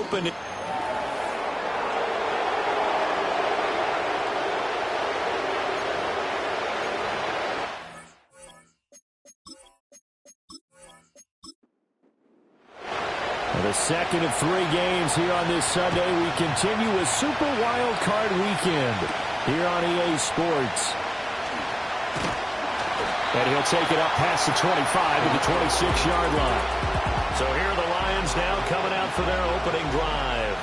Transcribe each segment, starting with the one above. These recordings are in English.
open. The second of 3 games here on this Sunday. We continue with Super Wild Card Weekend here on EA Sports. And he'll take it up past the 25 to the 26-yard line. So here are the Lions now coming out for their opening drive.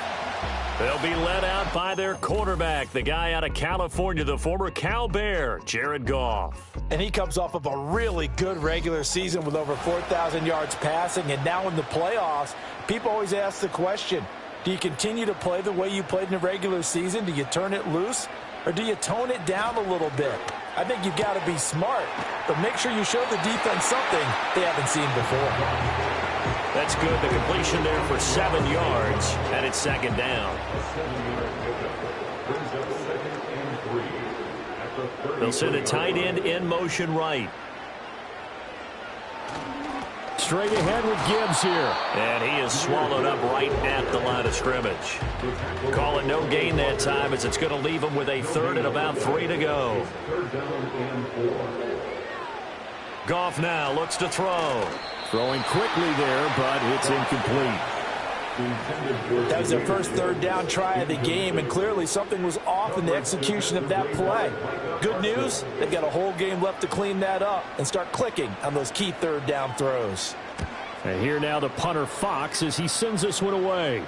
They'll be led out by their quarterback, the guy out of California, the former Cal Bear, Jared Goff. And he comes off of a really good regular season with over 4,000 yards passing. And now in the playoffs, people always ask the question, do you continue to play the way you played in the regular season? Do you turn it loose? Or do you tone it down a little bit? I think you've got to be smart, but make sure you show the defense something they haven't seen before. That's good. The completion there for 7 yards, and it's second down. They'll send a tight end in motion right. Straight ahead with Gibbs here. And he is swallowed up right at the line of scrimmage. Call it no gain that time as it's going to leave him with a third and about 3 to go. Goff now looks to throw. Throwing quickly there, but it's incomplete. That was their first third down try of the game, and clearly something was off in the execution of that play. Good news, they've got a whole game left to clean that up and start clicking on those key third down throws. And here now the punter Fox as he sends this one away.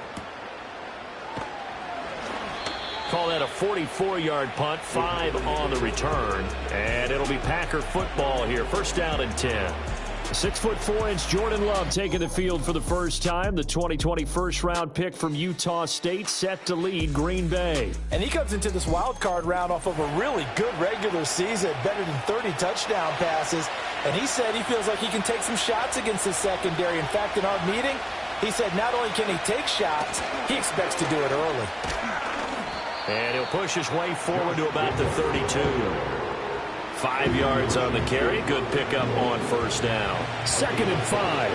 Call that a 44-yard punt, 5 on the return. And it'll be Packer football here, first down and 10. 6'4" Jordan Love taking the field for the first time. The 2020 first-round pick from Utah State set to lead Green Bay. And he comes into this wild card round off of a really good regular season, better than 30 touchdown passes. And he said he feels like he can take some shots against his secondary. In fact, in our meeting, he said not only can he take shots, he expects to do it early. And he'll push his way forward to about the 32. 5 yards on the carry. Good pickup on first down. Second and 5.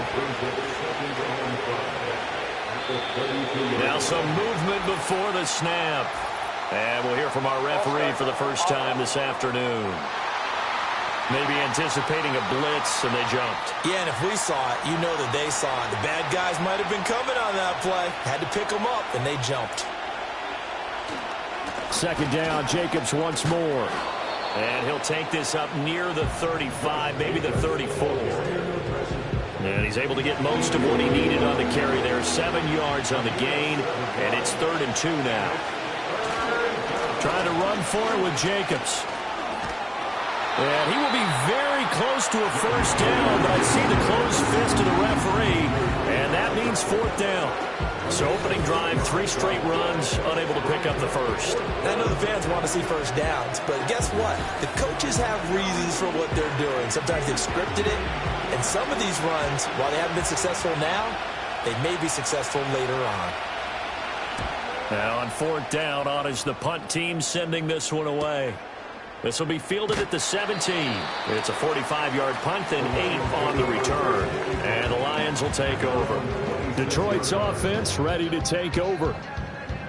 Now some movement before the snap. And we'll hear from our referee for the first time this afternoon. Maybe anticipating a blitz, and they jumped. Yeah, and if we saw it, you know that they saw it. The bad guys might have been coming on that play. Had to pick them up, and they jumped. Second down, Jacobs once more. And he'll take this up near the 35, maybe the 34. And he's able to get most of what he needed on the carry there. 7 yards on the gain, and it's 3rd and 2 now. Trying to run for it with Jacobs. And he will be very close to a first down, but I see the closed fist of the referee, and that means 4th down. So opening drive, 3 straight runs, unable to pick up the first. I know the fans want to see first downs, but guess what? The coaches have reasons for what they're doing. Sometimes they've scripted it, and some of these runs, while they haven't been successful now, they may be successful later on. Now on 4th down, on is the punt team sending this one away. This will be fielded at the 17. It's a 45-yard punt, then 8 on the return. And the Lions will take over. Detroit's offense ready to take over.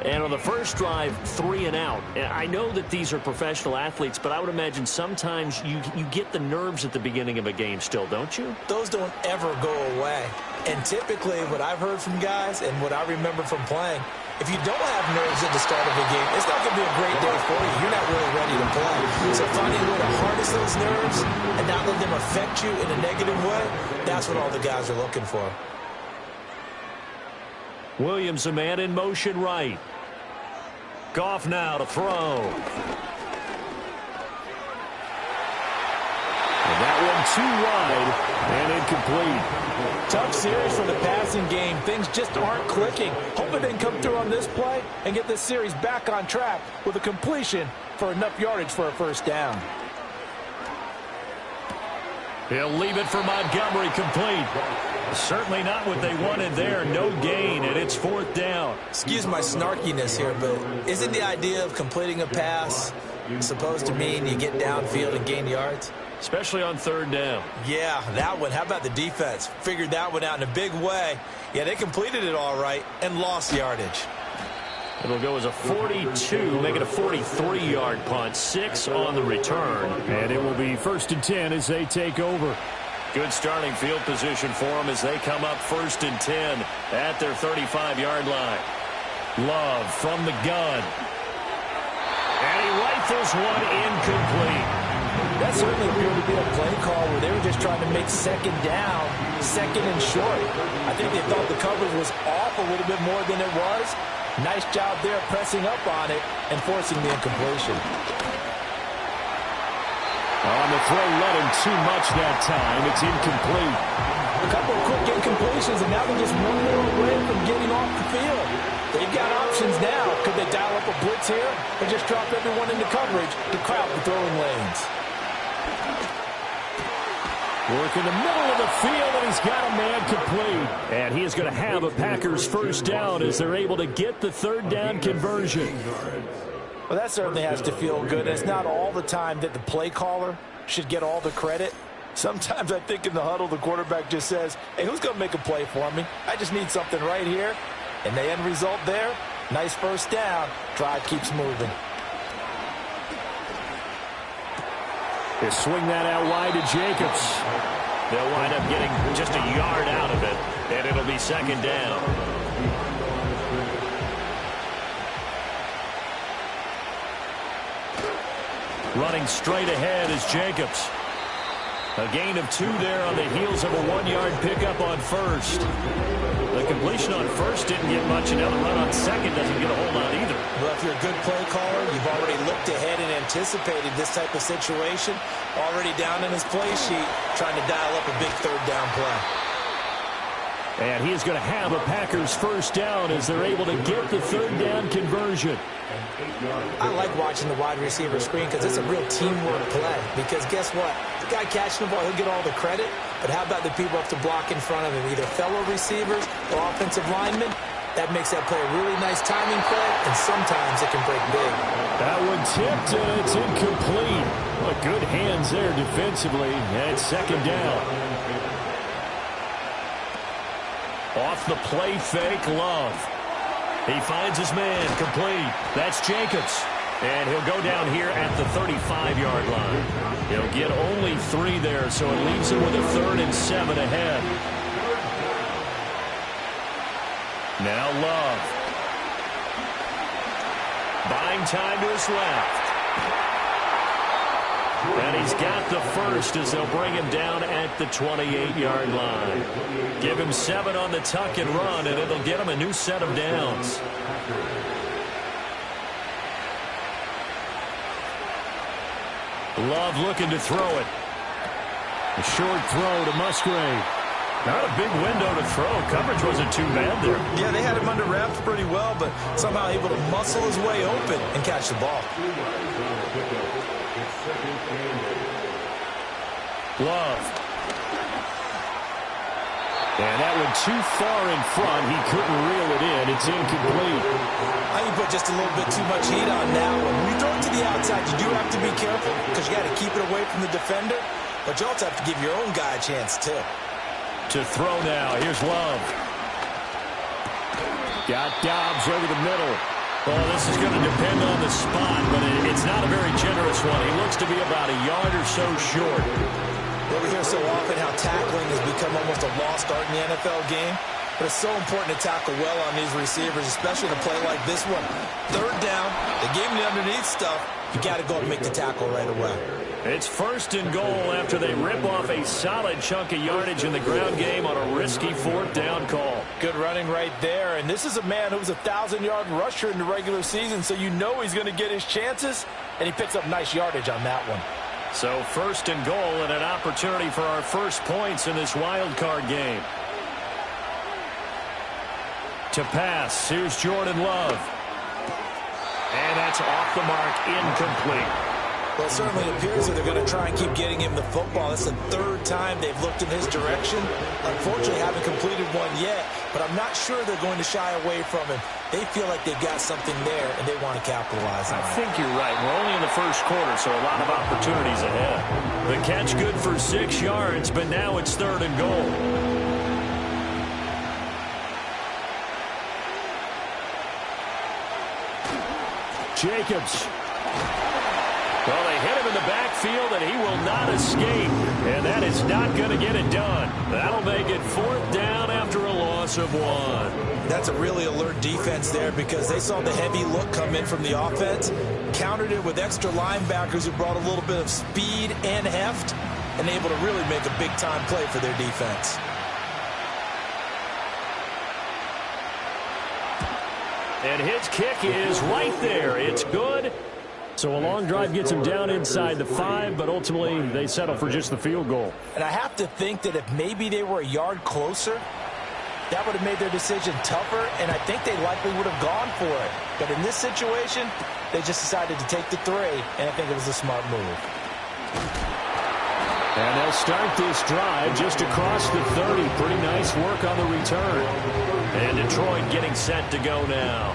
And on the first drive, 3 and out. And I know that these are professional athletes, but I would imagine sometimes you get the nerves at the beginning of a game still, don't you? Those don't ever go away. And typically what I've heard from guys and what I remember from playing, if you don't have nerves at the start of a game, it's not going to be a great day for you. You're not really ready to play. So finding a way to harness those nerves and not let them affect you in a negative way, that's what all the guys are looking for. Williams, a man in motion right. Goff now to throw. And that one too wide and incomplete. Tough series for the passing game. Things just aren't clicking. Hoping they can come through on this play and get this series back on track with a completion for enough yardage for a first down. He'll leave it for Montgomery, complete. Certainly not what they wanted there. No gain, and it's 4th down. Excuse my snarkiness here, but isn't the idea of completing a pass supposed to mean you get downfield and gain yards? especially on third down. Yeah, that one. How about the defense? Figured that one out in a big way. Yeah, they completed it all right and lost yardage. It'll go as a 42, make it a 43-yard punt, 6 on the return. And it will be 1st and 10 as they take over. Good starting field position for them as they come up 1st and 10 at their 35-yard line. Love from the gun. And he rifles one incomplete. That certainly appeared to be a play call where they were just trying to make second down, second and short. I think they thought the coverage was off a little bit more than it was. Nice job there pressing up on it and forcing the incompletion. On the throw, let him too much that time. It's incomplete. A couple of quick incompletions, and now they're just one more away from getting off the field. They've got options now. Could they dial up a blitz here or just drop everyone into coverage to crowd the throwing lanes? Work in the middle of the field, and he's got a man complete. And he is going to have a Packers first down as they're able to get the third down conversion. Well, that certainly has to feel good. It's not all the time that the play caller should get all the credit. Sometimes I think in the huddle, the quarterback just says, hey, who's going to make a play for me? I just need something right here. And the end result there, nice first down. Drive keeps moving. They swing that out wide to Jacobs. They'll wind up getting just a yard out of it, and it'll be second down. Running straight ahead is Jacobs. A gain of 2 there on the heels of a 1-yard pickup on first. The completion on first didn't get much, and now the run on second doesn't get a whole lot either. Well, if you're a good play caller, you've already looked ahead and anticipated this type of situation. Already down in his play sheet, trying to dial up a big third down play. And he is going to have a Packers first down as they're able to get the third down conversion. I like watching the wide receiver screen because it's a real teamwork play. Because guess what? The guy catching the ball, he'll get all the credit. But how about the people up to block in front of him, either fellow receivers or offensive linemen? That makes that play a really nice timing play, and sometimes it can break big. That one tipped, and it's incomplete. Well, good hands there defensively, and second down. Off the play fake, Love. He finds his man, complete. That's Jacobs. And he'll go down here at the 35-yard line. He'll get only 3 there, so it leaves him with a 3rd and 7 ahead. Now Love. Buying time to his left. And he's got the first as they'll bring him down at the 28-yard line. Give him 7 on the tuck and run, and it'll get him a new set of downs. Love looking to throw it. A short throw to Musgrave. Not a big window to throw. Coverage wasn't too bad there. Yeah, they had him under wraps pretty well, but somehow able to muscle his way open and catch the ball. Love. And that one too far in front. He couldn't reel it in. It's incomplete. I think you put just a little bit too much heat on that one. When you throw it to the outside, you do have to be careful because you got to keep it away from the defender, but you also have to give your own guy a chance too. To throw now. Here's Love. Got Dobbs over the middle. Well, this is going to depend on the spot, but it's not a very generous one. He looks to be about a yard or so short. Well, we hear so often how tackling has become almost a lost art in the NFL game. But it's so important to tackle well on these receivers, especially in a play like this one. Third down, they gave him the underneath stuff. You got to go and make the tackle right away. It's 1st and goal after they rip off a solid chunk of yardage in the ground game on a risky 4th down call. Good running right there. And this is a man who was a 1,000-yard rusher in the regular season, so you know he's going to get his chances. And he picks up nice yardage on that one. So 1st and goal and an opportunity for our first points in this wild card game. To pass, here's Jordan Love. And that's off the mark, incomplete. Well, it certainly appears that they're going to try and keep getting him the football. That's the third time they've looked in his direction. Unfortunately, haven't completed one yet, but I'm not sure they're going to shy away from him. They feel like they've got something there, and they want to capitalize on it. I think you're right. We're only in the first quarter, so a lot of opportunities ahead. The catch good for 6 yards, but now it's 3rd and goal. Jacobs. Well, they hit him in the backfield, and he will not escape. And that is not going to get it done. That'll make it 4th down after a loss of 1. That's a really alert defense there because they saw the heavy look come in from the offense, countered it with extra linebackers who brought a little bit of speed and heft, and able to really make a big-time play for their defense. And his kick is right there. It's good. So a long drive gets them down inside the 5, but ultimately they settle for just the field goal. And I have to think that if maybe they were a yard closer, that would have made their decision tougher, and I think they likely would have gone for it. But in this situation, they just decided to take the 3, and I think it was a smart move. And they'll start this drive just across the 30. Pretty nice work on the return. And Detroit getting set to go now.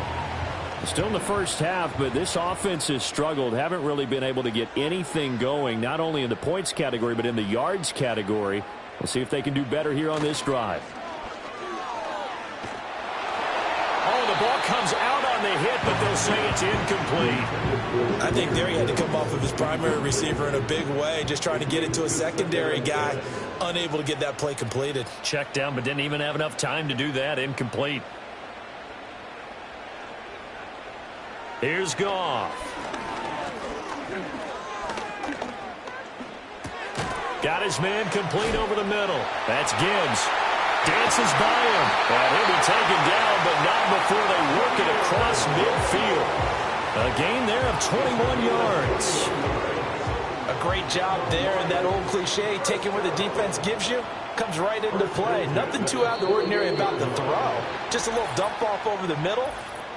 Still in the first half, but this offense has struggled. Haven't really been able to get anything going, not only in the points category, but in the yards category. We'll see if they can do better here on this drive. Oh, the ball comes out on the hit, but they'll say it's incomplete. I think there he had to come off of his primary receiver in a big way, just trying to get it to a secondary guy, unable to get that play completed. Checked down, but didn't even have enough time to do that. Incomplete. Here's Goff. Got his man complete over the middle. That's Gibbs. Dances by him. And he'll be taken down, but not before they work it across midfield. A gain there of 21 yards. A great job there, and that old cliche, taking what the defense gives you, comes right into play. Nothing too out of the ordinary about the throw. Just a little dump off over the middle.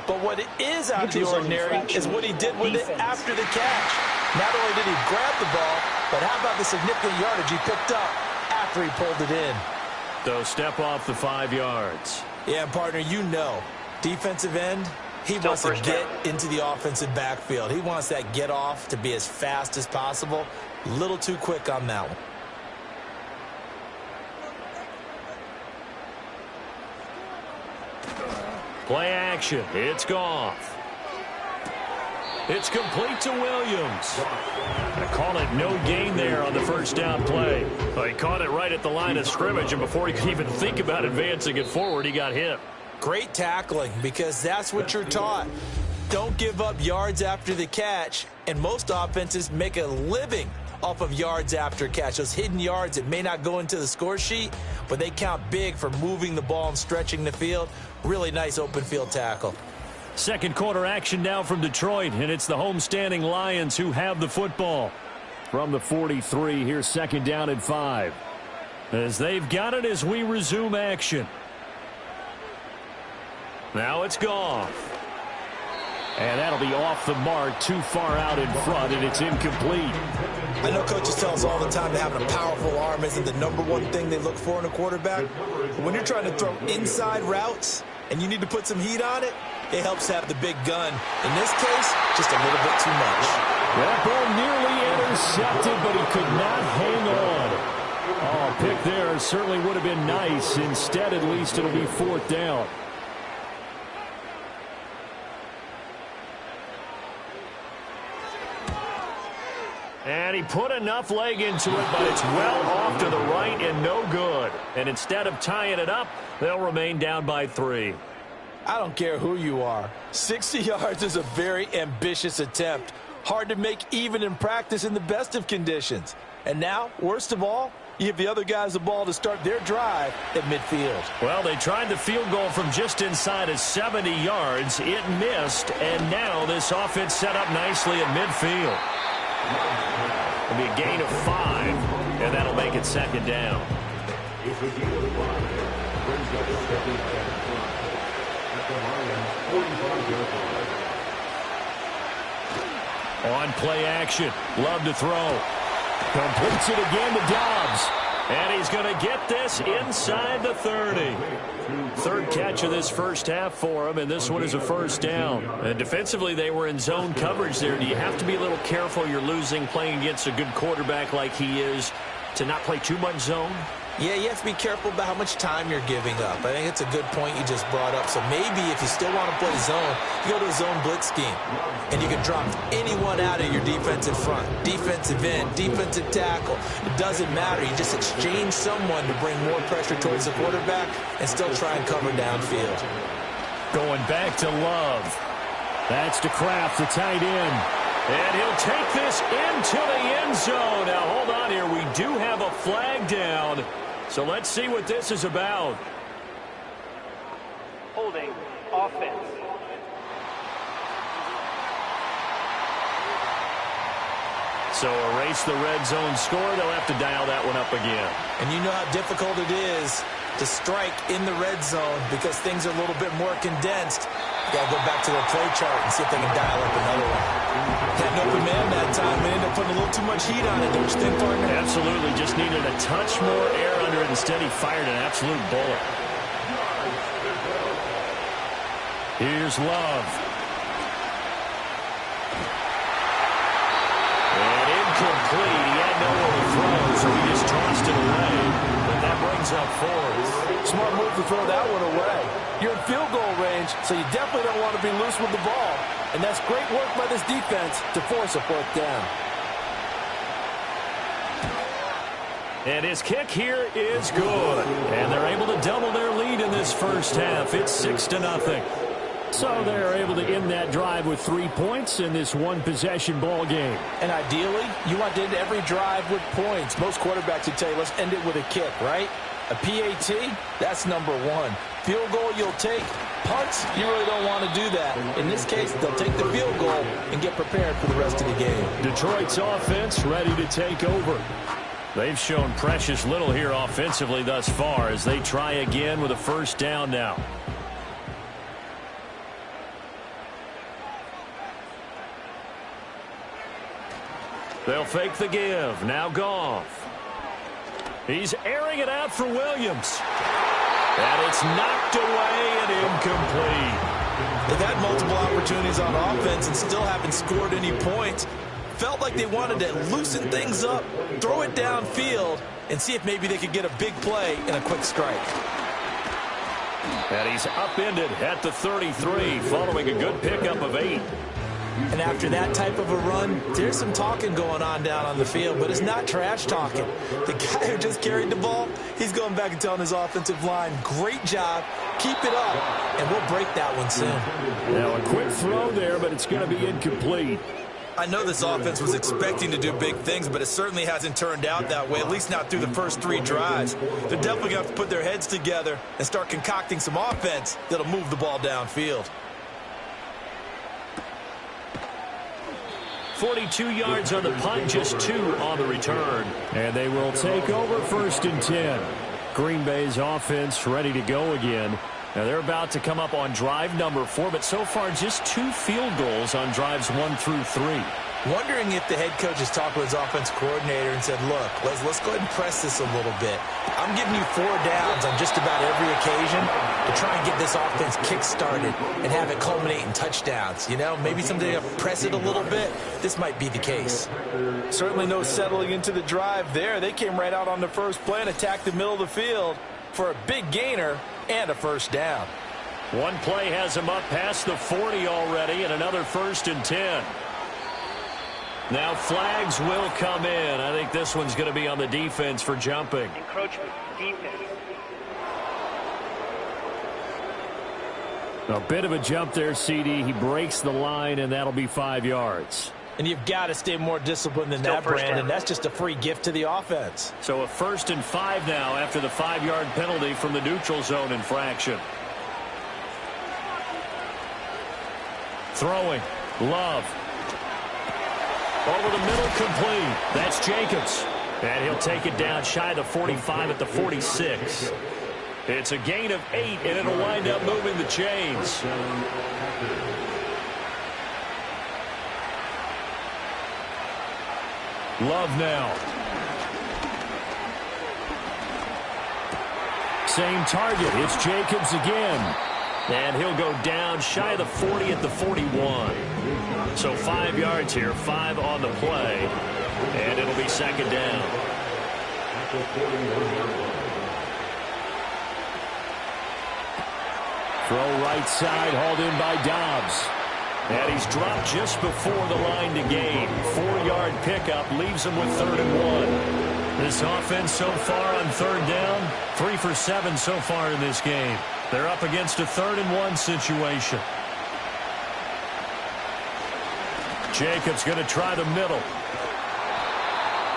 But what is out of the ordinary is what he did with it after the catch. Not only did he grab the ball, but how about the significant yardage he picked up after he pulled it in. So step off the 5 yards. Yeah, partner, you know, defensive end, he wants to get into the offensive backfield. He wants that get off to be as fast as possible. A little too quick on that one. Play action. It's Goff. It's complete to Williams. I call it no gain there on the first down play. Well, he caught it right at the line of scrimmage, and before he could even think about advancing it forward, he got hit. Great tackling, because that's what you're taught. Don't give up yards after the catch, and most offenses make a living off of yards after catch. Those hidden yards that may not go into the score sheet, but they count big for moving the ball and stretching the field. Really nice open field tackle. Second quarter action now from Detroit, and it's the homestanding Lions who have the football. From the 43, here's 2nd down and 5. As they've got it as we resume action. Now it's Goff. And that'll be off the mark, too far out in front, and it's incomplete. I know coaches tell us all the time that having a powerful arm isn't the #1 thing they look for in a quarterback. But when you're trying to throw inside routes and you need to put some heat on it, it helps to have the big gun. In this case, just a little bit too much. That ball nearly intercepted, but he could not hang on. Oh, pick there certainly would have been nice. Instead, at least it'll be 4th down. And he put enough leg into it, but it's well off to the right and no good. And instead of tying it up, they'll remain down by 3. I don't care who you are. 60 yards is a very ambitious attempt. Hard to make even in practice in the best of conditions. And now, worst of all, you give the other guys the ball to start their drive at midfield. Well, they tried the field goal from just inside of 70 yards. It missed, and now this offense set up nicely at midfield. It'll be a gain of 5, and that'll make it 2nd down. On play action. Love to throw. Completes it again to Dobbs. And he's going to get this inside the 30. Third catch of this first half for him, and this one is a first down. And defensively, they were in zone coverage there. Do you have to be a little careful? You're losing playing against a good quarterback like he is to not play too much zone? Yeah, you have to be careful about how much time you're giving up. I think it's a good point you just brought up. So maybe if you still want to play zone, you go to a zone blitz scheme. And you can drop anyone out of your defensive front. Defensive end, defensive tackle. It doesn't matter. You just exchange someone to bring more pressure towards the quarterback and still try and cover downfield. Going back to Love. That's to Kraft, the tight end. And he'll take this into the end zone. Now, hold on here. We do have a flag down. So let's see what this is about. Holding offense. So erase the red zone score. They'll have to dial that one up again. And you know how difficult it is to strike in the red zone because things are a little bit more condensed. You got to go back to their play chart and see if they can dial up another one. Had an open man that time and ended up putting a little too much heat on it, don't you think, partner? Absolutely. Just needed a touch more air under it. Instead, he fired an absolute bullet. Here's Love. And incomplete. He had nowhere to throw, so he just tossed it away. But that brings up fourth. Smart move to throw that one away. You're in field goal range, so you definitely don't want to be loose with the ball. And that's great work by this defense to force a fourth down. And his kick here is good. And they're able to double their lead in this first half. It's 6-0. So they're able to end that drive with 3 points in this one-possession ball game. And ideally, you want to end every drive with points. Most quarterbacks would tell you, let's end it with a kick, right? A PAT, that's number one. Field goal you'll take. Punts, you really don't want to do that. In this case, they'll take the field goal and get prepared for the rest of the game. Detroit's offense ready to take over. They've shown precious little here offensively thus far as they try again with a first down now. They'll fake the give. Now Goff. He's airing it out for Williams. And it's knocked away and incomplete. They've had multiple opportunities on offense and still haven't scored any points. Felt like they wanted to loosen things up, throw it downfield, and see if maybe they could get a big play and a quick strike. And he's upended at the 33 following a good pickup of 8. And after that type of a run, there's some talking going on down on the field, but it's not trash talking. The guy who just carried the ball, he's going back and telling his offensive line, great job, keep it up, and we'll break that one soon. Now a quick throw there, but it's going to be incomplete. I know this offense was expecting to do big things, but it certainly hasn't turned out that way, at least not through the first 3 drives. They're definitely going to have to put their heads together and start concocting some offense that'll move the ball downfield. 42 yards on the punt, just 2 on the return. And they will take over 1st and 10. Green Bay's offense ready to go again. Now they're about to come up on drive number 4, but so far just 2 field goals on drives 1 through 3. Wondering if the head coach has talked with his offense coordinator and said, look, let's go ahead and press this a little bit. I'm giving you 4 downs on just about every occasion to try and get this offense kick-started and have it culminate in touchdowns. You know, maybe someday to press it a little bit. This might be the case. Certainly no settling into the drive there. They came right out on the first play and attacked the middle of the field for a big gainer and a first down. One play has him up past the 40 already, and another 1st and 10. Now flags will come in. I think this one's going to be on the defense for jumping. Encroachment, defense. A bit of a jump there, CD. He breaks the line, and that'll be 5 yards. And you've got to stay more disciplined than that, Brandon. That's just a free gift to the offense. So a 1st and 5 now after the 5-yard penalty from the neutral zone infraction. Throwing. Love. Over the middle, complete. That's Jacobs. And he'll take it down shy of the 45 at the 46. It's a gain of 8, and it'll wind up moving the chains. Love now. Same target. It's Jacobs again. And he'll go down shy of the 40 at the 41. So 5 yards here, 5 on the play. And it'll be second down. Throw right side, hauled in by Dobbs. And he's dropped just before the line to gain. 4-yard pickup leaves him with 3rd and 1. This offense so far on 3rd down, 3 for 7 so far in this game. They're up against a 3rd and 1 situation. Jacobs going to try the middle.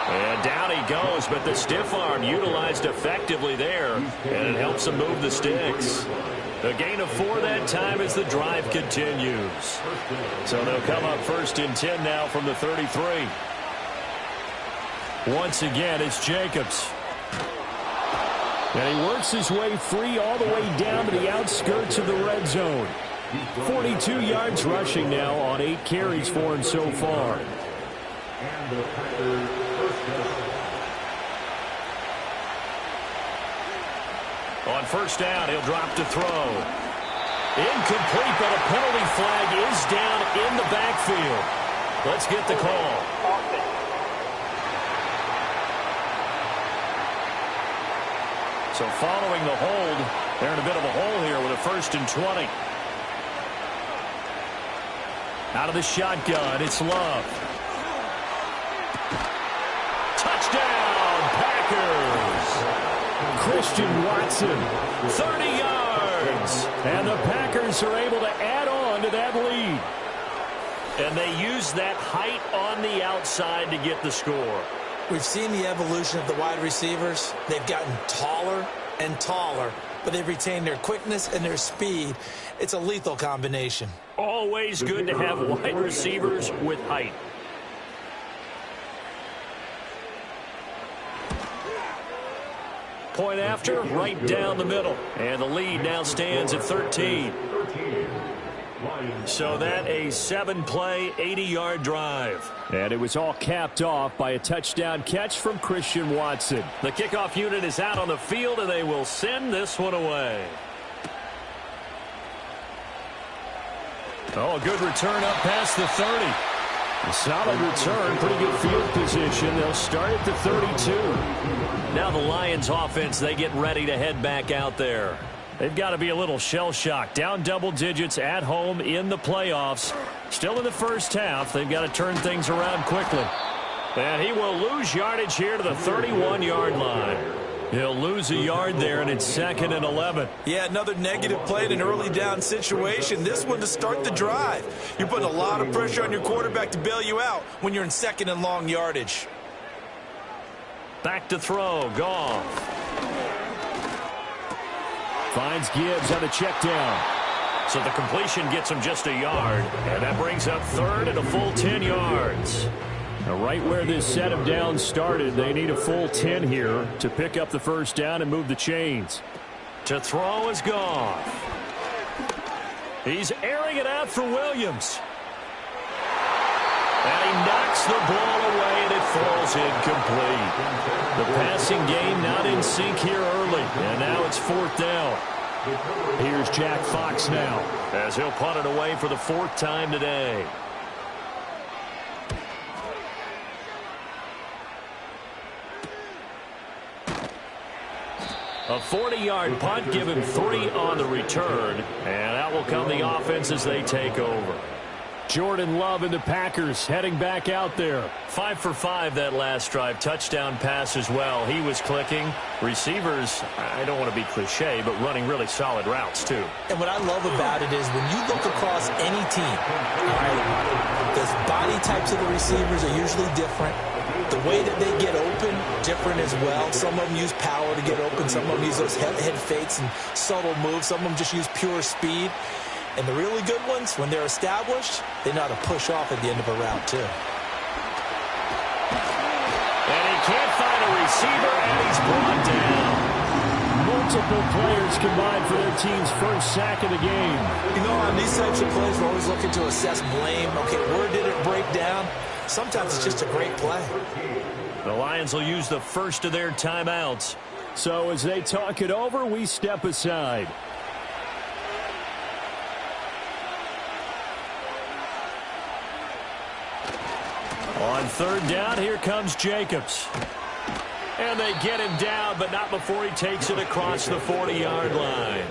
And down he goes, but the stiff arm utilized effectively there, and it helps him move the sticks. A gain of 4 that time as the drive continues. So they'll come up 1st and 10 now from the 33. Once again, it's Jacobs. And he works his way free all the way down to the outskirts of the red zone. 42 yards rushing now on 8 carries for him so far. On 1st down, he'll drop to throw. Incomplete, but a penalty flag is down in the backfield. Let's get the call. So following the hold, they're in a bit of a hole here with a 1st and 20. Out of the shotgun, it's Love. Touchdown, Packers! Christian Watson, 30 yards! and the Packers are able to add on to that lead. And they use that height on the outside to get the score. We've seen the evolution of the wide receivers. They've gotten taller and taller, but they've retained their quickness and their speed. It's a lethal combination. Always good to have wide receivers with height. Point after, right down the middle. And the lead now stands at 13. So that a 7-play, 80-yard drive. And it was all capped off by a touchdown catch from Christian Watson. The kickoff unit is out on the field, and they will send this one away. Oh, a good return up past the 30. A solid return, pretty good field position. They'll start at the 32. Now the Lions offense, they get ready to head back out there. They've got to be a little shell-shocked. Down double digits at home in the playoffs. Still in the first half. They've got to turn things around quickly. And he will lose yardage here to the 31-yard line. He'll lose a yard there, and it's 2nd and 11. Yeah, another negative play in an early down situation. This one to start the drive. You're putting a lot of pressure on your quarterback to bail you out when you're in 2nd and long yardage. Back to throw. Goff. Finds Gibbs on the check down. So the completion gets him just a yard. And that brings up 3rd and a full 10 yards. Now right where this set of downs started, they need a full 10 here to pick up the 1st down and move the chains. To throw is Goff. He's airing it out for Williams. And he knocks the ball away, and it falls incomplete. The passing game not in sync here early, and now it's 4th down. Here's Jack Fox now, as he'll punt it away for the 4th time today. A 40-yard punt, give him 3 on the return, and out will come the offense as they take over. Jordan Love and the Packers heading back out there. 5 for 5 that last drive. Touchdown pass as well. He was clicking. Receivers, I don't want to be cliche, but running really solid routes too. And what I love about it is when you look across any team, all right, the body types of the receivers are usually different. The way that they get open, different as well. Some of them use power to get open. Some of them use those head fakes and subtle moves. Some of them just use pure speed. And the really good ones, when they're established, they know how to push off at the end of a route, too. And he can't find a receiver, and he's brought down. multiple players combined for their team's first sack of the game. You know, on these types of plays, we're always looking to assess blame. Okay, where did it break down? Sometimes it's just a great play. The Lions will use the first of their timeouts. So as they talk it over, we step aside. On third down, here comes Jacobs. And they get him down, but not before he takes it across the 40-yard line.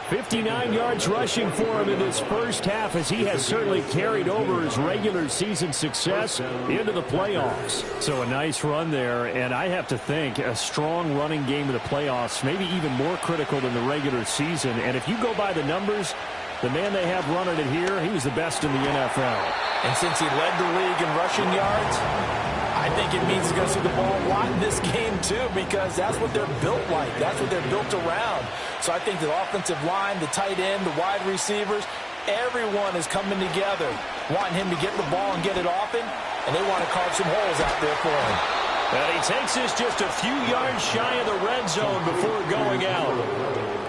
59 yards rushing for him in this first half, as he has certainly carried over his regular season success into the playoffs. So a nice run there, and I have to think a strong running game in the playoffs, maybe even more critical than the regular season. And if you go by the numbers, the man they have running it here, he was the best in the NFL. And since he led the league in rushing yards, I think it means he's going to see the ball a lot in this game, too, because that's what they're built like. That's what they're built around. So I think the offensive line, the tight end, the wide receivers, everyone is coming together, wanting him to get the ball and get it often, and they want to carve some holes out there for him. And he takes this just a few yards shy of the red zone before going out.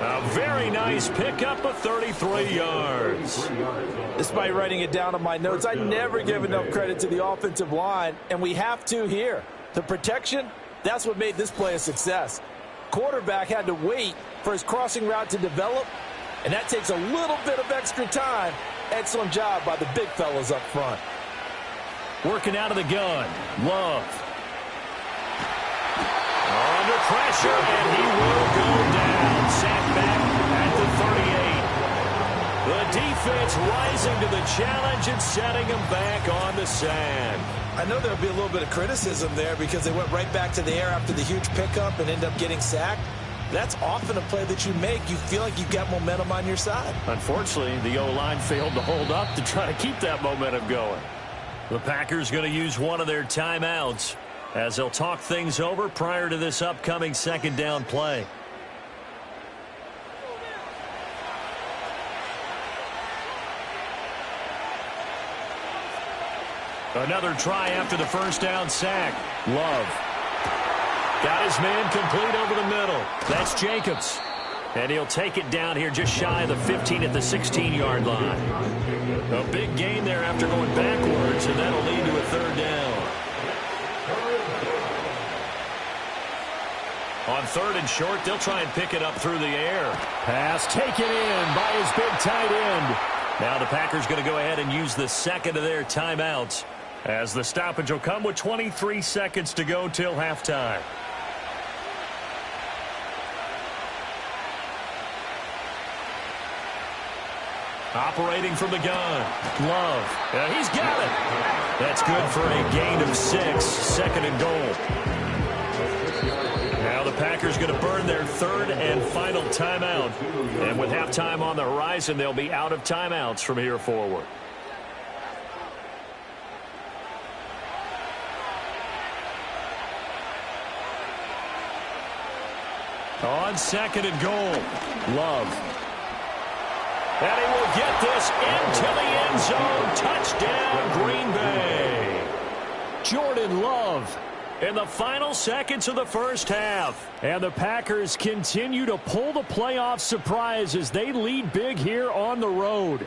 A very nice pickup of 33 yards. Despite writing it down on my notes, I never give enough credit to the offensive line, and we have to here. The protection, that's what made this play a success. Quarterback had to wait for his crossing route to develop, and that takes a little bit of extra time. Excellent job by the big fellas up front. Working out of the gun, Love. Under pressure, and he will go down. Sacked back at the 38. The defense rising to the challenge and setting him back on the sand. I know there'll be a little bit of criticism there because they went right back to the air after the huge pickup and end up getting sacked. That's often a play that you make. You feel like you've got momentum on your side. Unfortunately, the O-line failed to hold up to try to keep that momentum going. The Packers going to use one of their timeouts as they'll talk things over prior to this upcoming second down play. Another try after the first down sack. Love. Got his man complete over the middle. That's Jacobs. And he'll take it down here just shy of the 15 at the 16-yard line. A big gain there after going backwards, and that'll lead to a third down. On third and short, they'll try and pick it up through the air. Pass taken in by his big tight end. Now the Packers going to go ahead and use the second of their timeouts, as the stoppage will come with 23 seconds to go till halftime. Operating from the gun. Love. He's got it. That's good for a gain of 6. Second and goal. Now the Packers going to burn their third and final timeout. And with halftime on the horizon, they'll be out of timeouts from here forward. On second and goal, Love. And he will get this into the end zone. Touchdown, Green Bay. Jordan Love In the final seconds of the first half. And the Packers continue to pull the playoff surprise as they lead big here on the road.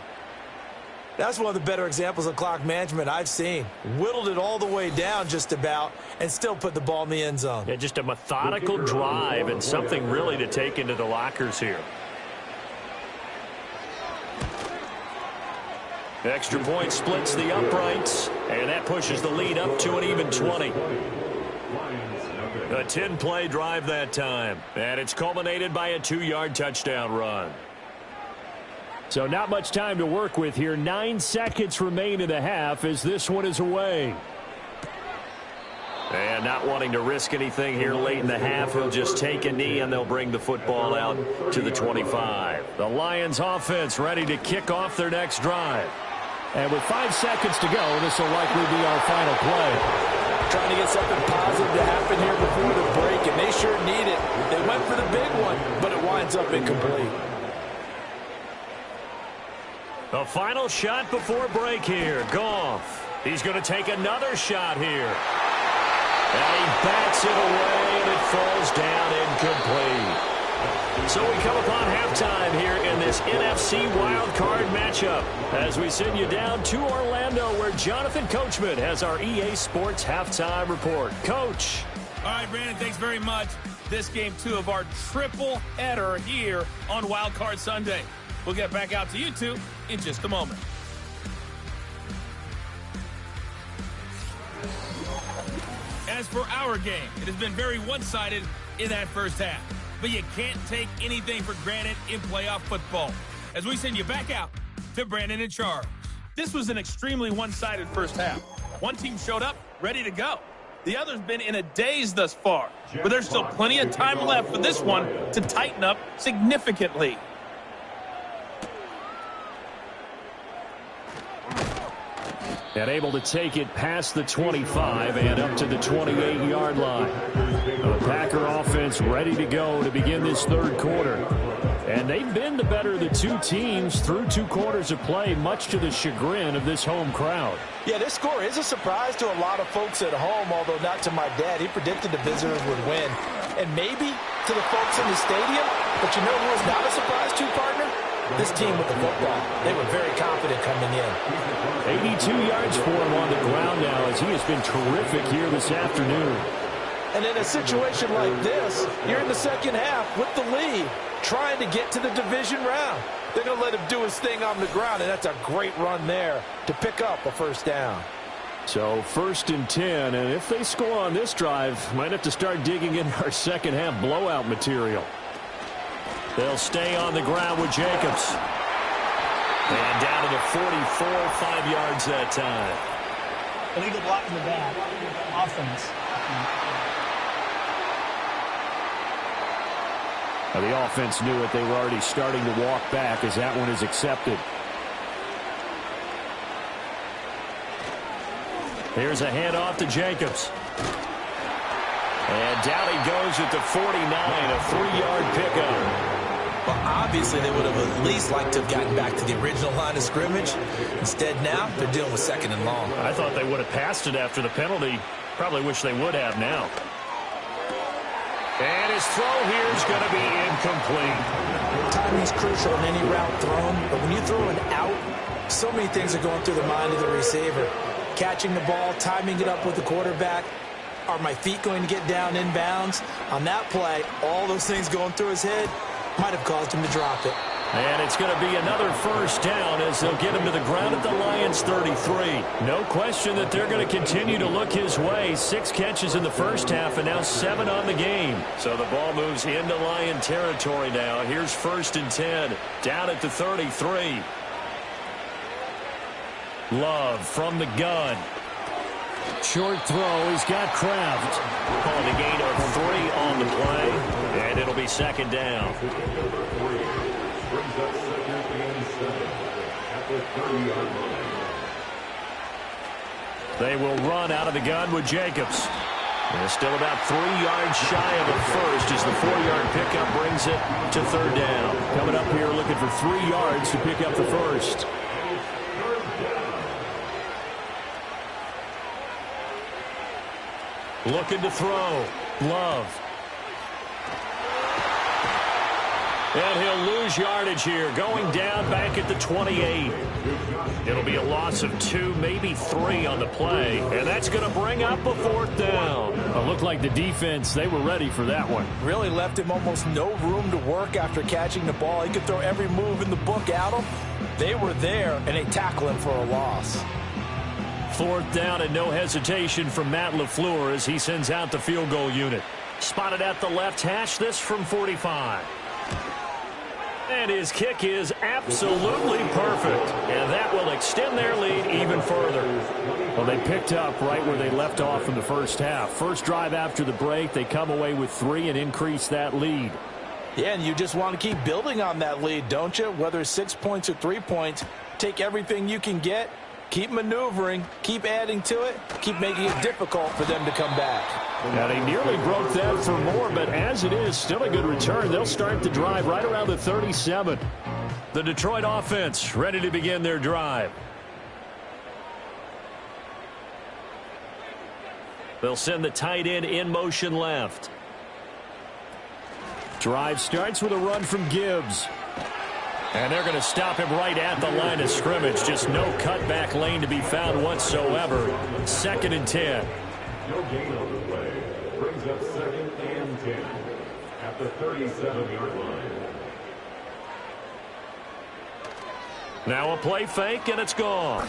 That's one of the better examples of clock management I've seen. Whittled it all the way down just about and still put the ball in the end zone. Yeah, just a methodical drive and something really to take into the lockers here. Extra point splits the uprights, and that pushes the lead up to an even 20. A 10-play drive that time, and it's culminated by a 2-yard touchdown run. So not much time to work with here. 9 seconds remain in the half as this one is away. And not wanting to risk anything here late in the half, he'll just take a knee and they'll bring the football out to the 25. The Lions offense ready to kick off their next drive. And with 5 seconds to go, this will likely be our final play. Trying to get something positive to happen here before the break, and they sure need it. They went for the big one, but it winds up incomplete. The final shot before break here. Goff. He's going to take another shot here. And he backs it away, and it falls down incomplete. So we come upon halftime here in this NFC wildcard matchup as we send you down to Orlando where Jonathan Coachman has our EA Sports halftime report. Coach. All right, Brandon, thanks very much. This game 2 of our triple header here on Wildcard Sunday. We'll get back out to you two in just a moment. As for our game, it has been very one-sided in that first half. But you can't take anything for granted in playoff football. As we send you back out to Brandon and Charles. This was an extremely one-sided first half. One team showed up, ready to go. The other's been in a daze thus far. But there's still plenty of time left for this one to tighten up significantly. And able to take it past the 25 and up to the 28-yard line. The Packer offense ready to go to begin this third quarter. And they've been the better of the two teams through 2 quarters of play, much to the chagrin of this home crowd. Yeah, this score is a surprise to a lot of folks at home, although not to my dad. He predicted the visitors would win. And maybe to the folks in the stadium. But you know who was not a surprise to, partner? This team with the football. They were very confident coming in. 82 yards for him on the ground now as he has been terrific here this afternoon. And in a situation like this, you're in the second half with the lead, trying to get to the division round. They're going to let him do his thing on the ground, and that's a great run there to pick up a first down. So 1st and 10, and if they score on this drive, might have to start digging in our second half blowout material. They'll stay on the ground with Jacobs. And down to the 44, 5 yards that time. Illegal block in the back. Offense. Now the offense knew it. They were already starting to walk back as that one is accepted. Here's a handoff to Jacobs. And down he goes at the 49, a 3-yard pickup. Well, obviously, they would have at least liked to have gotten back to the original line of scrimmage. Instead, now, they're dealing with 2nd and long. I thought they would have passed it after the penalty. Probably wish they would have now. And his throw here is going to be incomplete. Timing is crucial in any route thrown, but when you throw an out, so many things are going through the mind of the receiver. Catching the ball, timing it up with the quarterback. Are my feet going to get down inbounds? On that play, all those things going through his head might have caused him to drop it. And it's going to be another first down as they'll get him to the ground at the Lions 33. No question that they're going to continue to look his way. 6 catches in the first half and now 7 on the game. So the ball moves into Lion territory now. Here's 1st and 10 down at the 33. Love from the gun. Short throw. He's got Kraft. Calling a gain of 3 on the play. And it'll be 2nd down. They will run out of the gun with Jacobs. They're still about 3 yards shy of a first as the 4-yard pickup brings it to 3rd down. Coming up here looking for 3 yards to pick up the first. Looking to throw. Love. And he'll lose yardage here, going down back at the 28. It'll be a loss of 2, maybe 3 on the play, and that's going to bring up a 4th down. It looked like the defense, they were ready for that one. Really left him almost no room to work after catching the ball. He could throw every move in the book at him. They were there, and they tackle him for a loss. 4th down and no hesitation from Matt LaFleur as he sends out the field goal unit. Spotted at the left hash, this from 45. And his kick is absolutely perfect. And that will extend their lead even further. Well, they picked up right where they left off in the first half. First drive after the break, they come away with 3 and increase that lead. Yeah, and you just want to keep building on that lead, don't you? Whether it's 6 points or 3 points, take everything you can get, keep maneuvering, keep adding to it, keep making it difficult for them to come back. Now, they nearly broke that for more, but as it is, still a good return. They'll start the drive right around the 37. The Detroit offense ready to begin their drive. They'll send the tight end in motion left. Drive starts with a run from Gibbs. And they're going to stop him right at the line of scrimmage. Just no cutback lane to be found whatsoever. 2nd and 10. No gain on the play. Brings up 2nd and 10 at the 37-yard line. Now a play fake, and it's gone.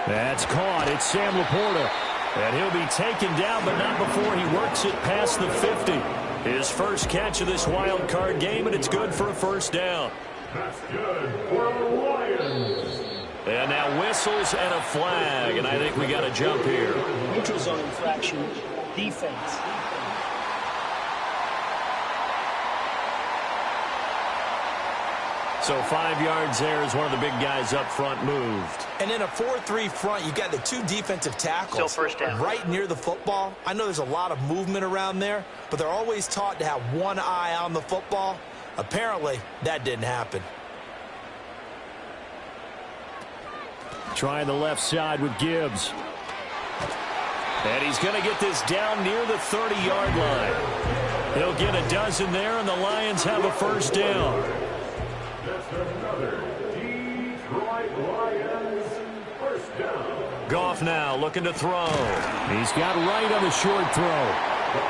That's caught. It's Sam Laporta. And he'll be taken down, but not before he works it past the 50. His first catch of this wild card game, and it's good for a first down. That's good for the Lions. And now whistles and a flag, and I think we got a jump here. Neutral zone infraction, defense. So 5 yards there as one of the big guys up front moved. And in a 4-3 front, you got the 2 defensive tackles Still first down. right near the football. I know there's a lot of movement around there, but they're always taught to have one eye on the football. Apparently, that didn't happen. Trying the left side with Gibbs. And he's going to get this down near the 30-yard line. He'll get a dozen there, and the Lions have a first down. That's another Detroit Lions first down. Goff now looking to throw. He's got right on the short throw.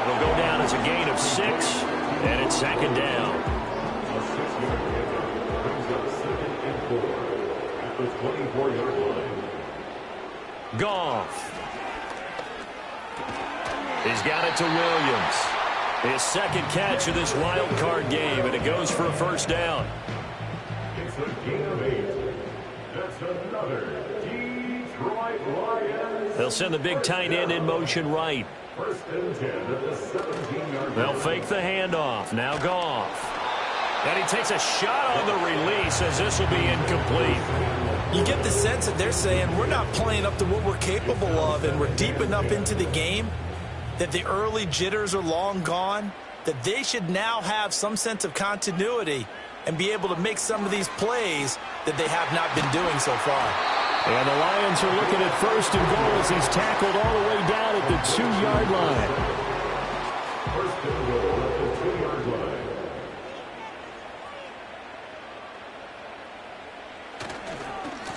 It'll go down as a gain of 6, and it's 2nd down. A 6-yard pickup brings up 2nd and 4 at the 24-yard line. Goff. He's got it to Williams. His 2nd catch of this wild card game, and it goes for a first down. It's a gain of 8. That's another Detroit Lions. They'll send the big tight end in motion right. 1st and 10 at the 17-yard line. They'll fake the handoff. Now Goff. And he takes a shot on the release as this will be incomplete. You get the sense that they're saying we're not playing up to what we're capable of, and we're deep enough into the game that the early jitters are long gone, that they should now have some sense of continuity and be able to make some of these plays that they have not been doing so far. And the Lions are looking at 1st and goal as he's tackled all the way down at the 2-yard line. 1st and goal at the 2-yard line.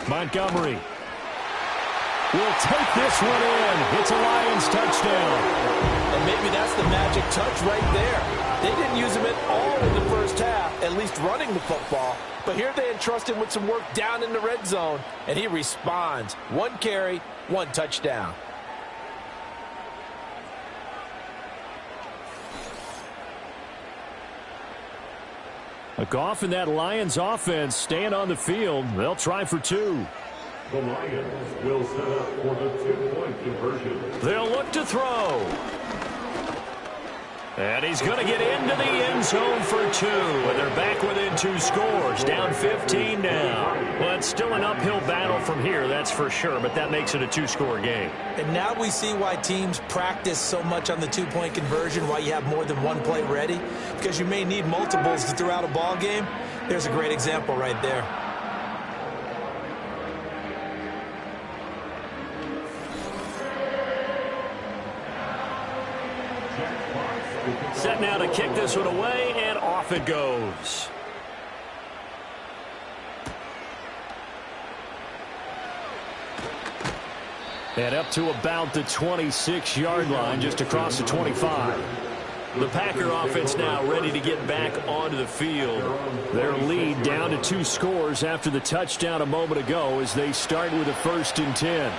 Montgomery will take this one in. It's a Lions touchdown. And maybe that's the magic touch right there. They didn't use him at all in the first half, at least running the football. But here they entrust him with some work down in the red zone, and he responds. 1 carry, 1 touchdown. Goff and that Lions offense staying on the field. They'll try for 2. The Lions will set up for the 2-point conversion. They'll look to throw. And he's going to get into the end zone for 2. And they're back within 2 scores. Down 15 now. Well, it's still an uphill battle from here, that's for sure. But that makes it a 2-score game. And now we see why teams practice so much on the 2-point conversion, why you have more than 1 play ready. Because you may need multiples throughout a ball game. There's a great example right there. Set now to kick this one away, and off it goes. And up to about the 26-yard line, just across the 25. The Packer offense now ready to get back onto the field. Their lead down to 2 scores after the touchdown a moment ago as they start with a 1st and 10.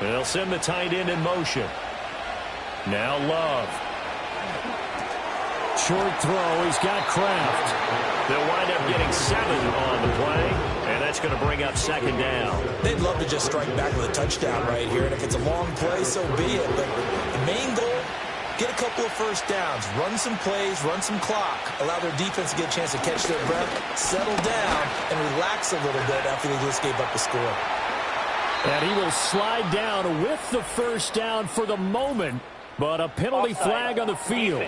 They'll send the tight end in motion. Now Love. Short throw. He's got Kraft. They'll wind up getting 7 on the play, and that's going to bring up 2nd down. They'd love to just strike back with a touchdown right here, and if it's a long play, so be it. But the main goal, get a couple of first downs, run some plays, run some clock, allow their defense to get a chance to catch their breath, settle down, and relax a little bit after they just gave up the score. And he will slide down with the first down for the moment, but a penalty flag on the field.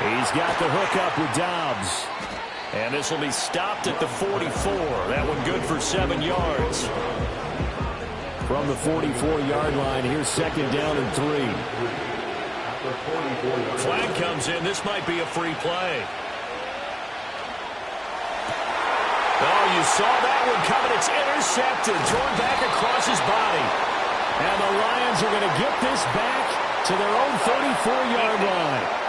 He's got the hook up with Dobbs. And this will be stopped at the 44. That one good for 7 yards. From the 44-yard line, here's second down and 3. Flag comes in. This might be a free play. Oh, you saw that one coming. It's intercepted. Thrown back across his body. And the Lions are going to get this back to their own 34-yard line.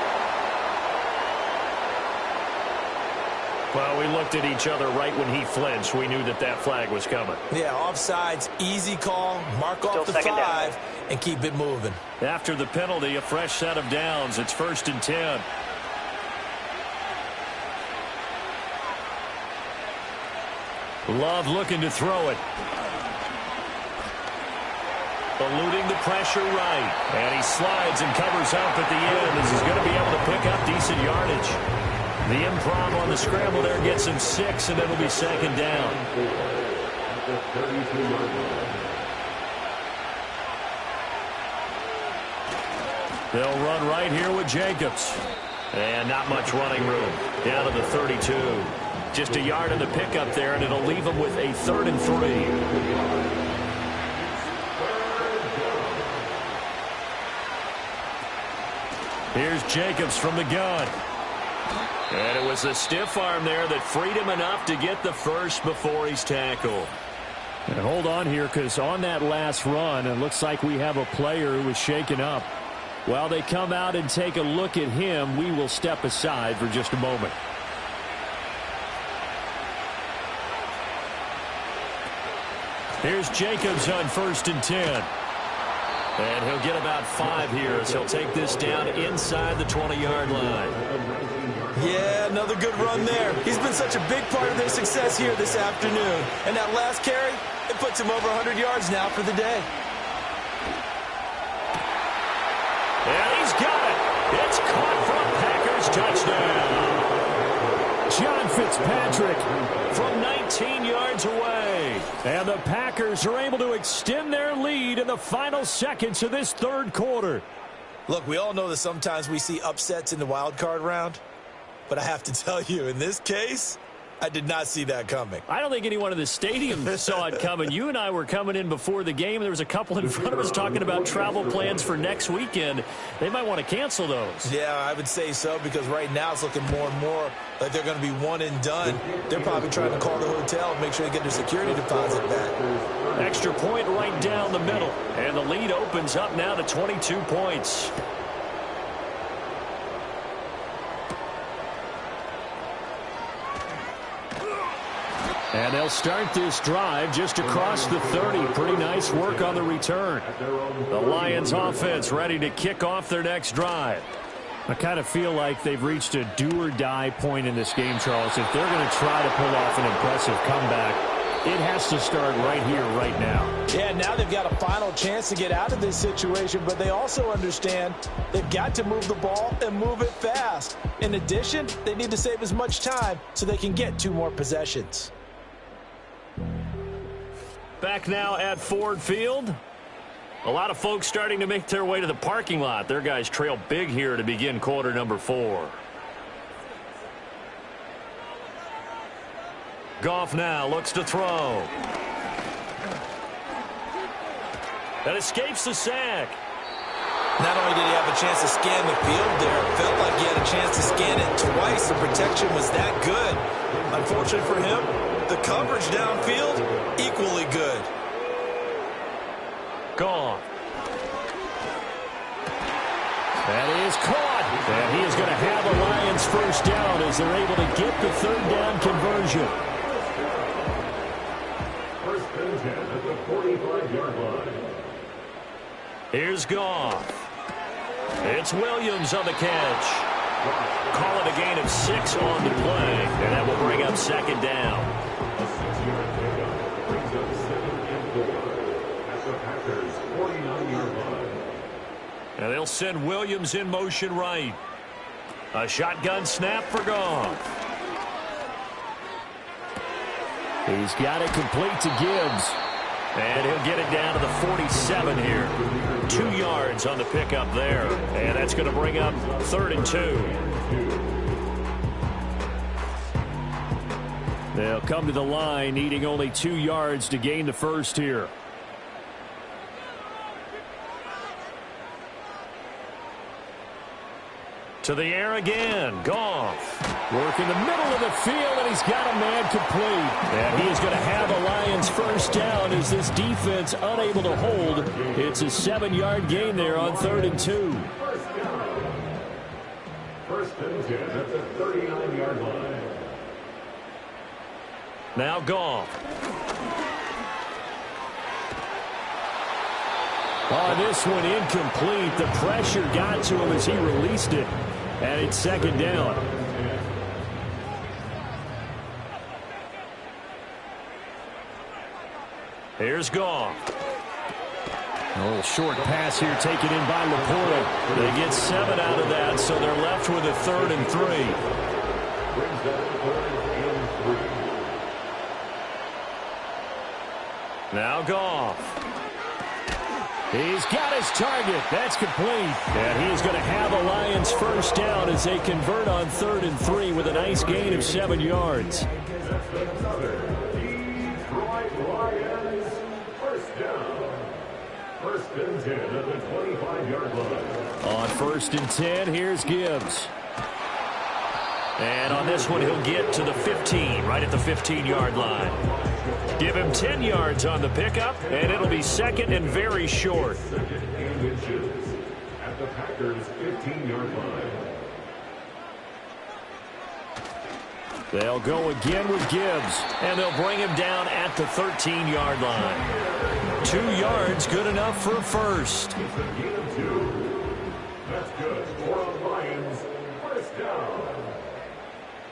Well, we looked at each other right when he flinched. We knew that that flag was coming. Yeah, offsides, easy call, mark off the 5, and keep it moving. After the penalty, a fresh set of downs. It's 1st and 10. Love looking to throw it. Eluding the pressure right. And he slides and covers up at the end. This is going to be able to pick up decent yardage. The improv on the scramble there gets him 6, and it'll be second down. They'll run right here with Jacobs. And not much running room. Down to the 32. Just a yard in the pickup there, and it'll leave him with a 3rd and 3. Here's Jacobs from the gun. And it was a stiff arm there that freed him enough to get the first before he's tackled. And hold on here, because on that last run, it looks like we have a player who was shaken up. While they come out and take a look at him, we will step aside for just a moment. Here's Jacobs on 1st and 10. And he'll get about 5 here as he'll take this down inside the 20-yard line. Yeah, another good run there. He's been such a big part of their success here this afternoon. And that last carry, it puts him over 100 yards now for the day. And he's got it. It's caught for a Packers touchdown. John Fitzpatrick from 19 yards away. And the Packers are able to extend their lead in the final seconds of this 3rd quarter. Look, we all know that sometimes we see upsets in the wild card round. But I have to tell you, in this case, I did not see that coming. I don't think anyone in the stadium saw it coming. You and I were coming in before the game. There was a couple in front of us talking about travel plans for next weekend. They might want to cancel those. Yeah, I would say so, because right now it's looking more and more like they're going to be one and done. They're probably trying to call the hotel and make sure they get their security deposit back. Extra point right down the middle. And the lead opens up now to 22 points. And they'll start this drive just across the 30. Pretty nice work on the return. The Lions offense ready to kick off their next drive. I kind of feel like they've reached a do-or-die point in this game, Charles. If they're going to try to pull off an impressive comeback, it has to start right here, right now. Yeah, now they've got a final chance to get out of this situation, but they also understand they've got to move the ball and move it fast. In addition, they need to save as much time so they can get 2 more possessions. Back now at Ford Field. A lot of folks starting to make their way to the parking lot. Their guys trail big here to begin quarter number 4. Goff now looks to throw. That escapes the sack. Not only did he have a chance to scan the field there, it felt like he had a chance to scan it twice. The protection was that good. Unfortunately for him, the coverage downfield, equally good. Gone. That is caught. And he is going to have a Lions first down as they're able to get the 3rd down conversion. First and 10 at the 45-yard line. Here's Goff. It's Williams on the catch. Call it a gain of 6 on the play, and that will bring up second down. A 6-yard pickup brings up 2nd and 4 at the Packers' 49-yard line. And they'll send Williams in motion right. A shotgun snap for Goff. He's got it complete to Gibbs. And he'll get it down to the 47 here. 2 yards on the pickup there. And that's going to bring up 3rd and 2. They'll come to the line, needing only 2 yards to gain the first here. To the air again. Goff. Work in the middle of the field, and he's got a man complete. And he is going to have a Lions first down as this defense unable to hold. It's a 7-yard gain there on 3rd and 2. First and 10 at the 39-yard line. Now Goff. On this one, incomplete. The pressure got to him as he released it. And it's 2nd down. Here's Goff. A little short pass here taken in by Laporta. They get 7 out of that, so they're left with a 3rd and 3. Brings up 3rd and 3. Now Goff. He's got his target. That's complete. And he's going to have a Lions first down as they convert on 3rd and 3 with a nice gain of 7 yards. Detroit Lions first down. First and 10 at the 25-yard line. On 1st and 10, here's Gibbs. And on this one, he'll get to the 15, right at the 15-yard line. Give him 10 yards on the pickup, and it'll be 2nd and very short. 2nd and inches at the Packers' 15-yard line. They'll go again with Gibbs, and they'll bring him down at the 13-yard line. 2 yards, good enough for a first. It's a gain of 2. That's good for the Lions. First down.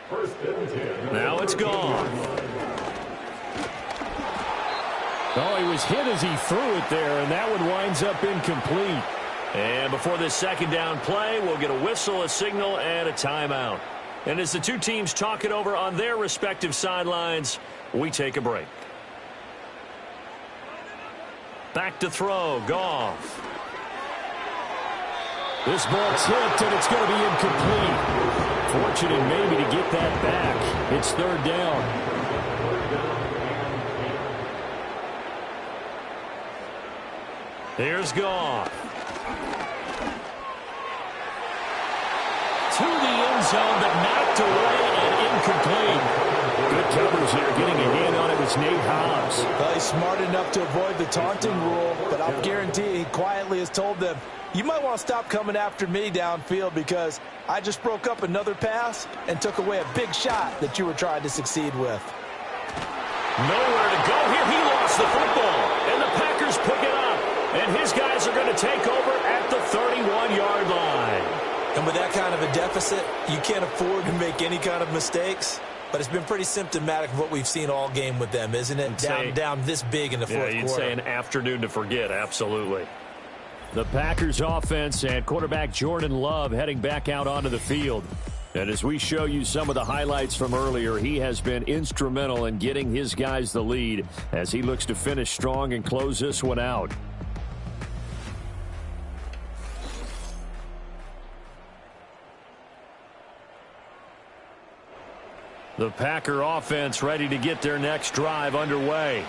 First and 10. Now it's gone. Oh, he was hit as he threw it there, and that one winds up incomplete. And before this 2nd down play, we'll get a whistle, a signal, and a timeout. And as the two teams talk it over on their respective sidelines, we take a break. Back to throw, Goff. This ball tipped, and it's going to be incomplete. Fortunate maybe to get that back. It's 3rd down. Here's Goff. To the end zone, but knocked away and incomplete. Good coverage here. Getting a hand on it was Nate Hobbs. Well, he's smart enough to avoid the taunting rule, but I'll guarantee he quietly has told them, you might want to stop coming after me downfield because I just broke up another pass and took away a big shot that you were trying to succeed with. Nowhere to go here. He lost the football, and the Packers pick it up. And his guys are going to take over at the 31-yard line. And with that kind of a deficit, you can't afford to make any kind of mistakes. But it's been pretty symptomatic of what we've seen all game with them, isn't it? Down this big in the fourth quarter. Yeah, you'd say an afternoon to forget, absolutely. The Packers offense and quarterback Jordan Love heading back out onto the field. And as we show you some of the highlights from earlier, he has been instrumental in getting his guys the lead as he looks to finish strong and close this one out. The Packer offense ready to get their next drive underway.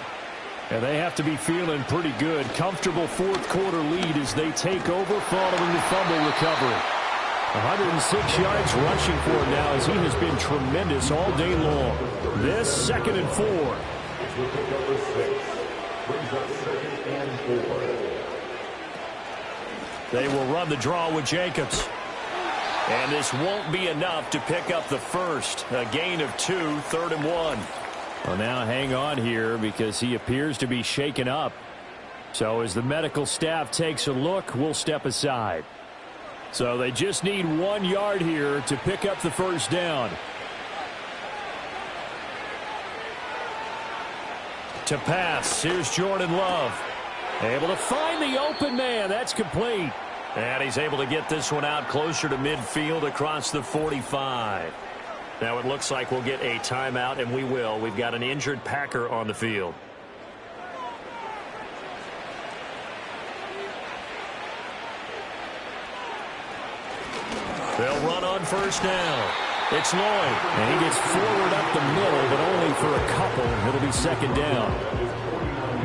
And they have to be feeling pretty good. Comfortable fourth quarter lead as they take over following the fumble recovery. 106 yards rushing for him now as he has been tremendous all day long. This 2nd and 4. We'll pick up the 6. Brings up 2nd and 4. They will run the draw with Jacobs. And this won't be enough to pick up the first. A gain of 2, 3rd and 1. Well, now hang on here because he appears to be shaken up. So as the medical staff takes a look, we'll step aside. So they just need 1 yard here to pick up the first down. To pass, here's Jordan Love. Able to find the open man. That's complete. And he's able to get this one out closer to midfield across the 45. Now it looks like we'll get a timeout, and we will. We've got an injured Packer on the field. They'll run on first down. It's Lloyd. And he gets forward up the middle, but only for a couple. It'll be second down.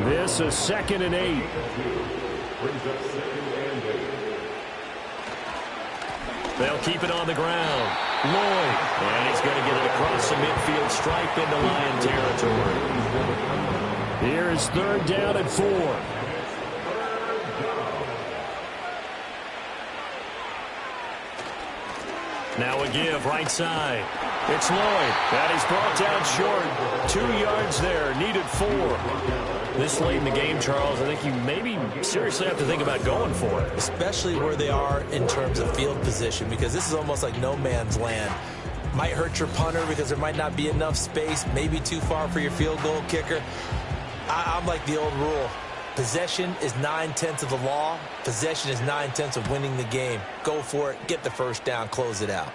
This is 2nd and 8. They'll keep it on the ground. Lloyd. And he's going to get it across the midfield stripe into Lion territory. Here's 3rd down and 4. Now a give right side. It's Lloyd. And he's brought down short. 2 yards there. Needed 4. This late in the game, Charles, I think you maybe seriously have to think about going for it. Especially where they are in terms of field position, because this is almost like no man's land. Might hurt your punter because there might not be enough space, maybe too far for your field goal kicker. I'm like the old rule. Possession is 9/10 of the law. Possession is 9/10 of winning the game. Go for it. Get the first down. Close it out.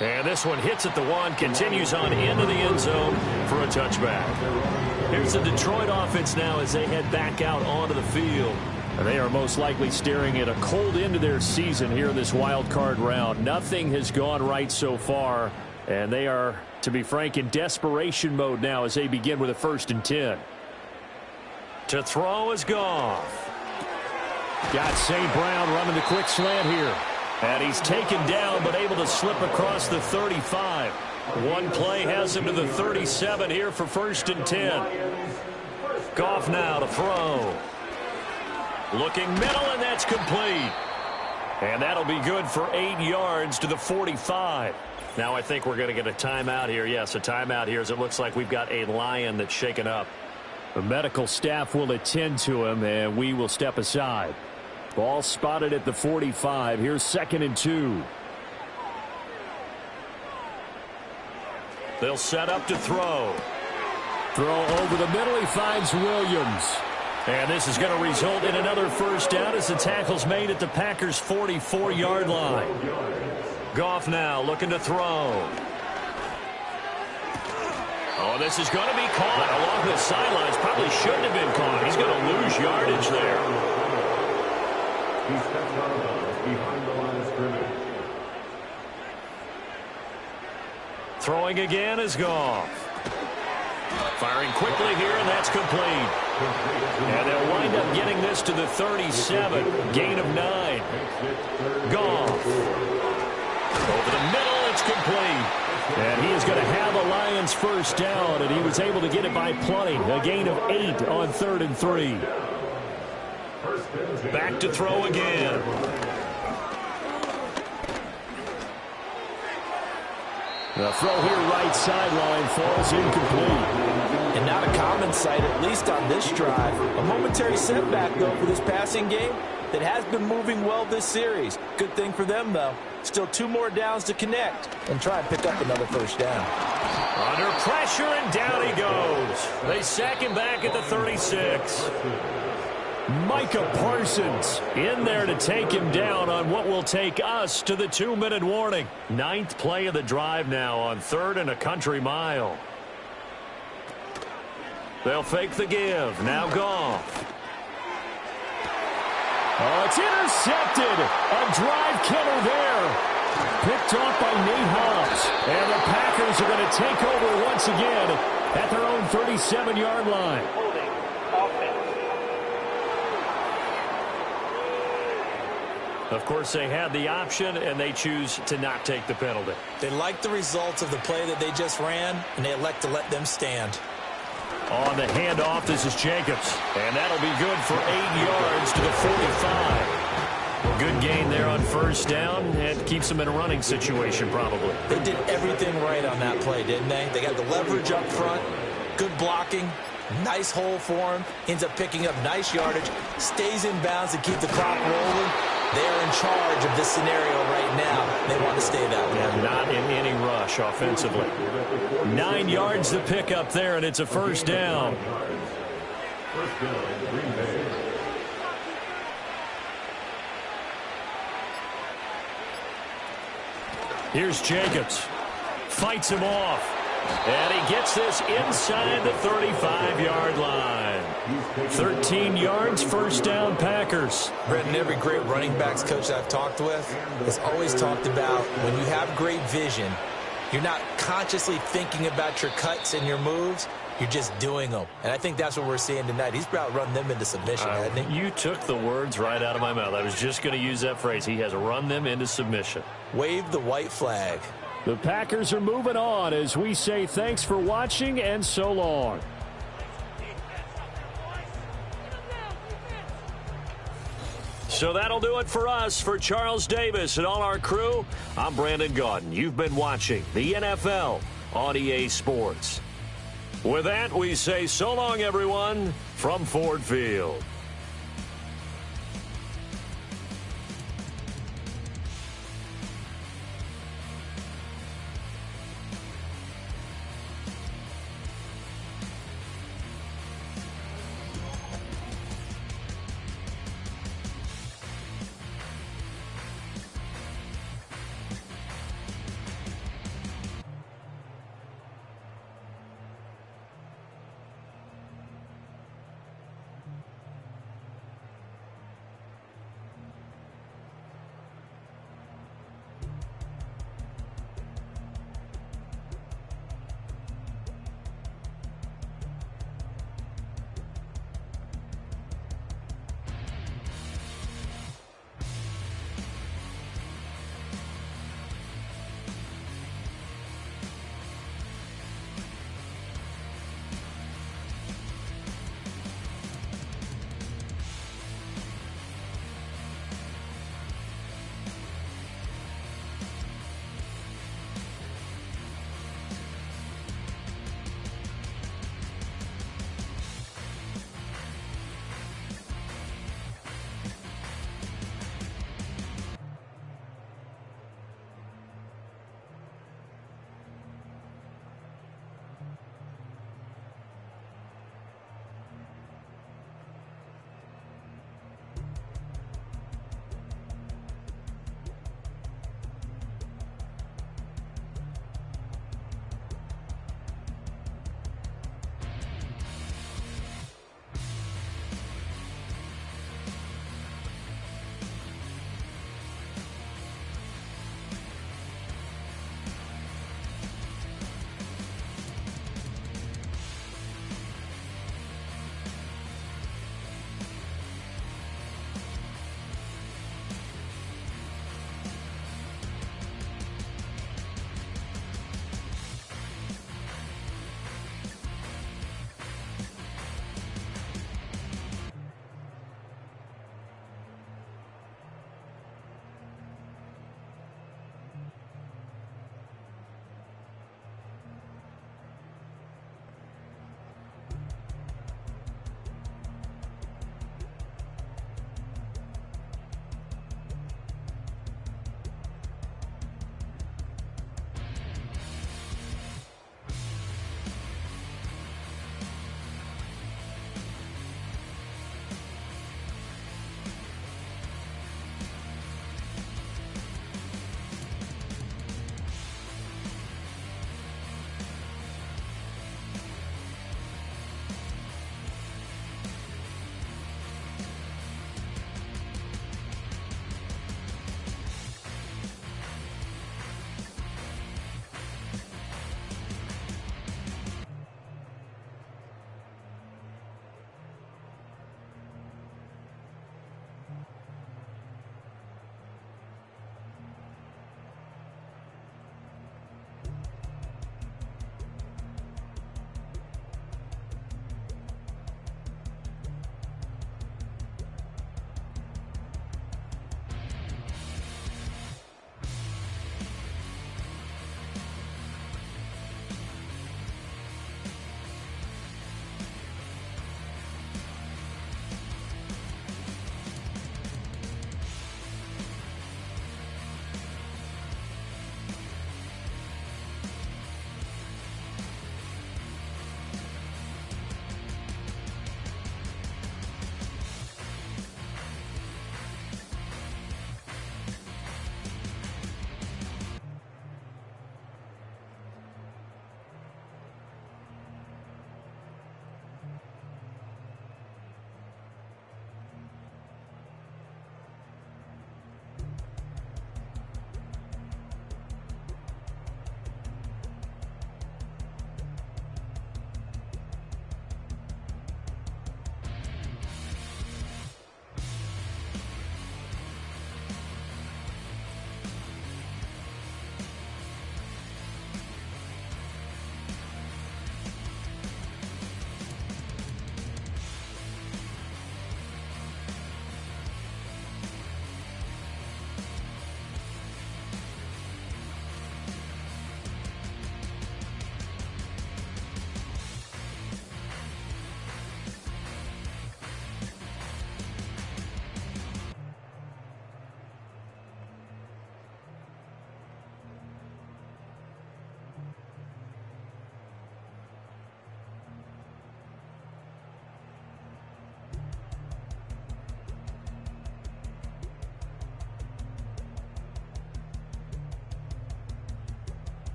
And this one hits at the 1, continues on into the end zone for a touchback. Here's the Detroit offense now as they head back out onto the field. And they are most likely staring at a cold end to their season here in this wild card round. Nothing has gone right so far, and they are, to be frank, in desperation mode now as they begin with a 1st and 10. To throw is Goff. Got St. Brown running the quick slant here. And he's taken down but able to slip across the 35. One play has him to the 37 here for 1st and 10. Goff now to throw. Looking middle, and that's complete. And that'll be good for 8 yards to the 45. Now I think we're going to get a timeout here. Yes, a timeout here as it looks like we've got a Lion that's shaken up. The medical staff will attend to him, and we will step aside. Ball spotted at the 45. Here's 2nd and 2. They'll set up to throw. Throw over the middle. He finds Williams. And this is going to result in another first down as the tackle's made at the Packers' 44-yard line. Goff now looking to throw. Oh, this is going to be caught along the sidelines. Probably shouldn't have been caught. He's going to lose yardage there. He steps out of bounds behind the line of scrimmage. Throwing again is Goff. Firing quickly here, and that's complete. And they'll wind up getting this to the 37. Gain of 9. Goff. Over the middle, it's complete. And he is going to have a Lions first down, and he was able to get it by plenty. A gain of 8 on 3rd and 3. Back to throw again. The throw here right sideline falls incomplete. And not a common sight, at least on this drive. A momentary setback, though, for this passing game that has been moving well this series. Good thing for them, though. Still 2 more downs to connect and try and pick up another first down. Under pressure, and down he goes. They sack him back at the 36. Micah Parsons in there to take him down on what will take us to the 2-minute warning. 9th play of the drive now on 3rd and a country mile. They'll fake the give. Now Goff. Oh, it's intercepted. A drive killer there. Picked off by Nate Hobbs. And the Packers are going to take over once again at their own 37-yard line. Holding offense. Of course, they had the option, and they choose to not take the penalty. They like the results of the play that they just ran, and they elect to let them stand. On the handoff, this is Jacobs. And that'll be good for 8 yards to the 45. Good gain there on first down. And keeps them in a running situation, probably. They did everything right on that play, didn't they? They got the leverage up front, good blocking, nice hole for him, ends up picking up nice yardage, stays in bounds to keep the clock rolling. They're in charge of this scenario right now. They want to stay that way. And not in any rush offensively. 9 yards to pick up there, and it's a first down. First down, Green Bay. Here's Jacobs. Fights him off. And he gets this inside the 35-yard line. 13 yards, first down, Packers. Brendan, every great running backs coach I've talked with has always talked about when you have great vision, you're not consciously thinking about your cuts and your moves. You're just doing them. And I think that's what we're seeing tonight. He's about run them into submission, hasn't he? You took the words right out of my mouth. I was just going to use that phrase. He has run them into submission. Wave the white flag. The Packers are moving on as we say thanks for watching and so long. So that'll do it for us. For Charles Davis and all our crew, I'm Brandon Gaudin. You've been watching the NFL on EA Sports. With that, we say so long, everyone, from Ford Field.